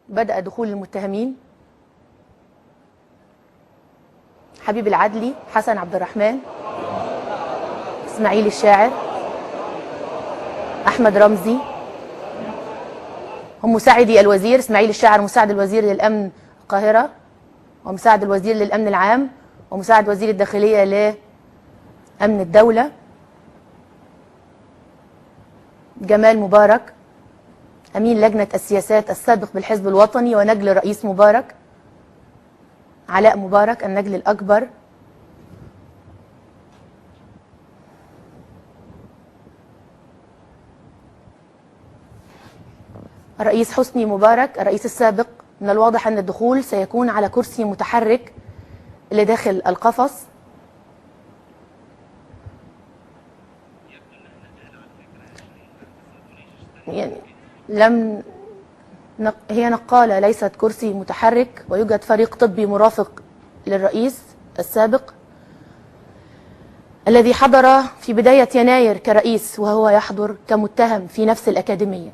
بدأ دخول المتهمين. حبيب العدلي، حسن عبد الرحمن، إسماعيل الشاعر، أحمد رمزي، هم مساعدي الوزير. إسماعيل الشاعر مساعد الوزير للأمن القاهرة، ومساعد الوزير للأمن العام، ومساعد وزير الداخلية لأمن الدولة. جمال مبارك، أمين لجنة السياسات السابق بالحزب الوطني ونجل رئيس مبارك. علاء مبارك، النجل الأكبر. الرئيس حسني مبارك، الرئيس السابق. من الواضح أن الدخول سيكون على كرسي متحرك لداخل القفص. يعني هي نقالة ليست كرسي متحرك، ويوجد فريق طبي مرافق للرئيس السابق الذي حضر في بداية يناير كرئيس، وهو يحضر كمتهم في نفس الأكاديمية.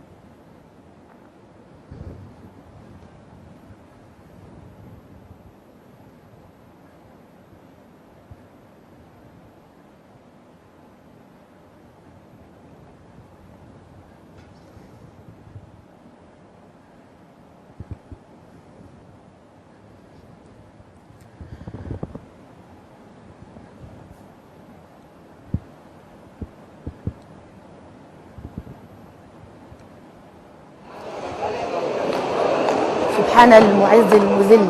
سبحان المعز المذل،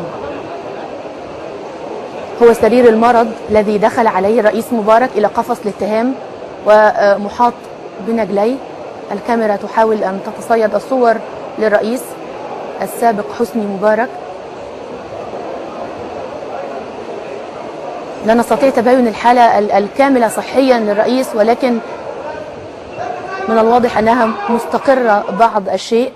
هو سرير المرض الذي دخل عليه الرئيس مبارك إلى قفص الاتهام ومحاط بنجليه. الكاميرا تحاول أن تتصيد الصور للرئيس السابق حسني مبارك. لا نستطيع تباين الحالة الكاملة صحيا للرئيس، ولكن من الواضح أنها مستقرة بعض الشيء.